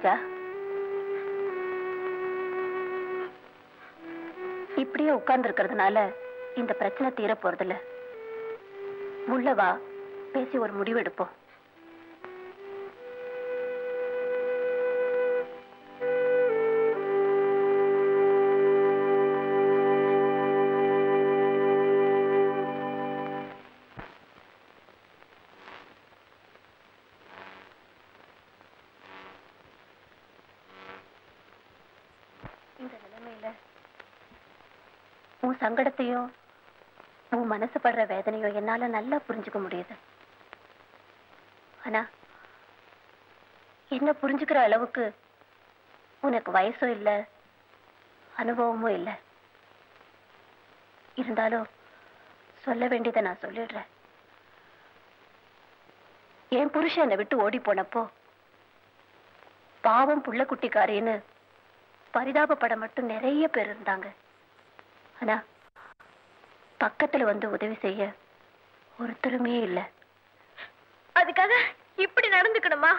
ராஜா, இப்படியே உட்கார்ந்து இருக்கிறதுனால இந்த பிரச்சனை தீர போறதில்ல. உள்ளவா பேசி ஒரு முடிவு எடுப்போம். இந்த நிலைமையில உன் சங்கடத்தையும் உன் மனசு படுற வேதனையும் என்னால நல்லா புரிஞ்சுக்க முடியுது. ஆனா என்ன புரிஞ்சுக்கிற அளவுக்கு உனக்கு வயசும் இல்ல, அனுபவமும் இல்ல. இருந்தாலும் சொல்ல வேண்டியதை நான் சொல்லிடுறேன். என் புருஷன் என்னை விட்டு ஓடி போனப்போ பாவம் புள்ள குட்டிக்காரின்னு பரிதாபப்பட மட்டும் நிறைய பேர் இருந்தாங்க. ஆனா பக்கத்துல வந்து உதவி செய்ய ஒருத்தருமே இல்ல. அதுக்காக இப்படி நடந்துக்கணுமா?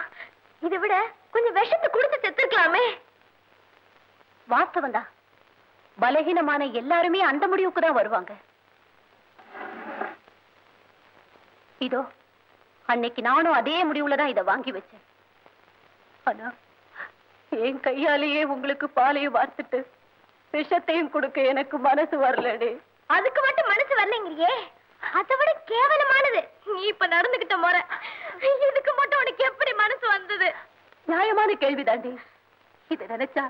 இதை விட கொஞ்சம் விஷத்தை கொடுத்து செத்துருக்கலாமே. வாஸ்தவம் தான், பலகீனமான எல்லாருமே அந்த முடிவுக்கு தான் வருவாங்க. இதோ அன்னைக்கு நானும் அதே முடிவுலதான் இதை வாங்கி வச்சேன். ஆனா என் கையாலேயே உங்களுக்கு பாலையும் வார்த்துட்டு விஷத்தையும் கொடுக்க எனக்கு மனசு வரலடி. அதுக்கு மட்டும் மனசு வரலைங்கிறியே, அதை விட கேவலமானது நீ இப்ப நடந்துகிட்ட முறை. இதுக்கு மட்டும் உனக்கு எப்படி மனசு வந்தது? நியாயமான கேள்வி தாண்டி. இத நினைச்சா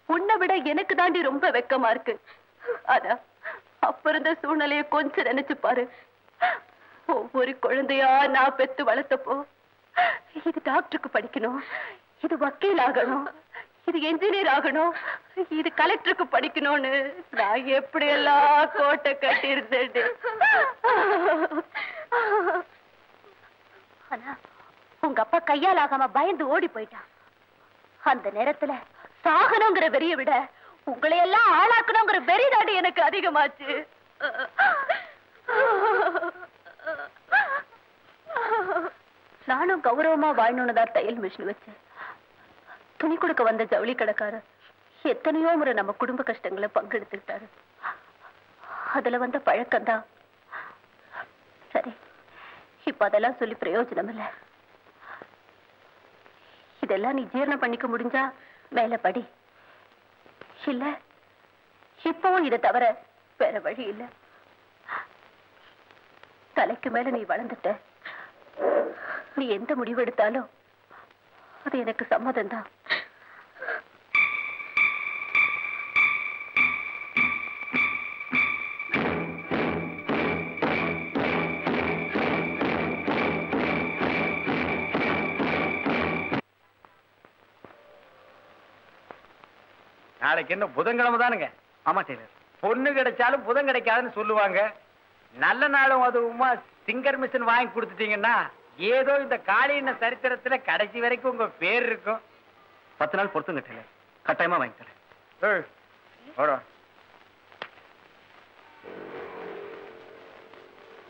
உன்னை விட எனக்கு தாண்டி ரொம்ப வெக்கமா இருக்கு. ஆனா அப்ப இருந்த சூழ்நிலைய கொஞ்சம் நினைச்சு பாரு. ஒவ்வொரு குழந்தையா நான் பெத்து வளர்த்தப்போ இது டாக்டருக்கு படிக்கணும், இது வக்கீல் ஆகணும், இது என்ஜினியர் ஆகணும், இது கலெக்டருக்கு படிக்கணும்னு நான் எப்படி எல்லாம் கோட்டை கட்டி இருந்தேன். ஆனா உங்க அப்பா கையால் ஆகாம பயந்து ஓடி போயிட்டான். அந்த நேரத்துல சாகணுங்கிற வெறியை விட உங்களையெல்லாம் ஆளாக்கணுங்கிற வெறி தாண்டி எனக்கு அதிகமாச்சு. நானும் கௌரவமா வாழணும்னு தான் தையல் மிஷின் வச்சேன். துணி கொடுக்க வந்த ஜவுளி கடைக்காரர் எத்தனையோ முறை நம்ம குடும்ப கஷ்டங்களை பங்கெடுத்துக்கிட்டாரு. அதுல வந்த பழக்கம்தான். சரி, இப்ப அதெல்லாம் சொல்லி பிரயோஜனம் இல்லை. இதெல்லாம் நீ ஜீரணம் பண்ணிக்க முடிஞ்சா மேல படி. இல்ல இப்பவும் இதை தவிர வேற வழி இல்ல. தலைக்கு மேல நீ வளர்ந்துட்ட. நீ எந்த முடிவு எடுத்தாலும் அது எனக்கு சம்மதம் தான். நாளைக்கு என்ன புதன்கிழமை தானுங்க? ஆமா டெய்லர். பொண்ணு கிடைச்சாலும் புதன் கிடைக்காதுன்னு சொல்லுவாங்க. நல்ல நாளும் அதுவுமா சிங்கர் மிஷின் வாங்கி கொடுத்துட்டீங்கன்னா ஏதோ இந்த காளியின சரித்திரத்துல கடைசி வரைக்கும் உங்க பேர் இருக்கும். 10 நாள் பொறுத்துங்க டெய்லர், கட்டாயமா வாங்கி தரேன்.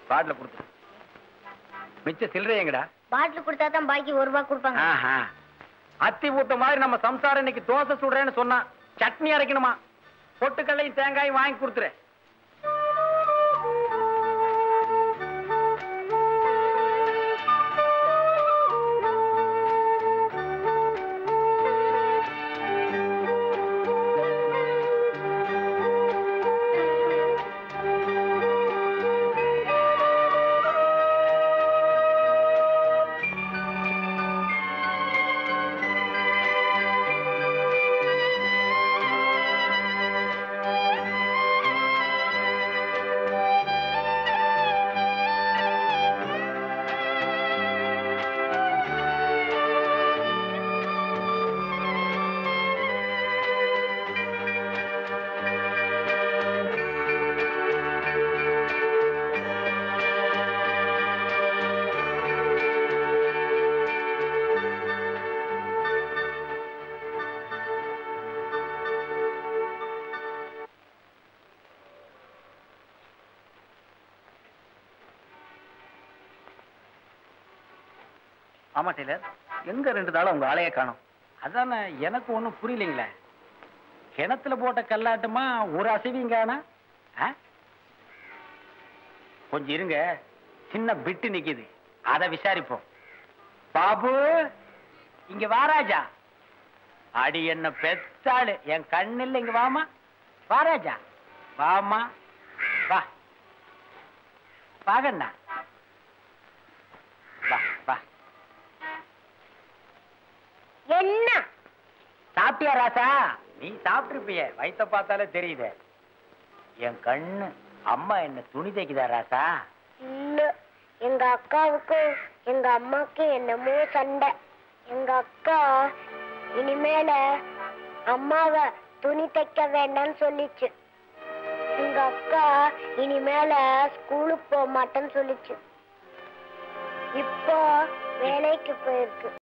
பாட்டில கொடுத்து மிச்ச சில்லறை எங்கடா? பாட்டில் கொடுத்தா தான் பாக்கி ₹1 கொடுப்பாங்க. அத்தி ஊத்த மாதிரி நம்ம சம்சாரம் இன்னைக்கு தோசை சுடுறேன்னு சொன்னா சட்னி அரைக்கணுமா? பொட்டுக்கல்லையும் தேங்காயும் வாங்கி கொடுத்துரு. ஆமா டெய்லர், எங்க 2 நாளா உங்க ஆளையே காணோம். அதானே எனக்கு ஒண்ணும் புரியலைங்களே. கிணத்துல போட்ட கல்லாட்டமா ஒரு அசைவிங்கானா? கொஞ்சம் இருங்க, சின்ன பிட்டு நிக்குது, அத விசாரிப்போம். பாபு, இங்க வாராஜா. அடி என்ன பெத்தாளு, என் கண்ணில் இங்க வாமா. வாராஜா, வாமா, வா பாகண்ணா, வா வா. என்ன சாப்பிட்டியா ராசா? நீ சாப்பிட்டுருப்பிய, வயித்த பார்த்தாலே தெரியுது. என் கண்ணு, அம்மா என்ன துணி தைக்குதா ராசா? இல்ல, எங்க அக்காவுக்கும் எங்க அம்மாக்கும் என்னமோ சண்டை. எங்க அக்கா இனிமேல அம்மாவை துணி தைக்க வேண்டாம்னு சொல்லிச்சு. எங்க அக்கா இனிமேல ஸ்கூலுக்கு போக மாட்டேன்னு சொல்லிச்சு. இப்போ வேலைக்கு போயிருக்கு.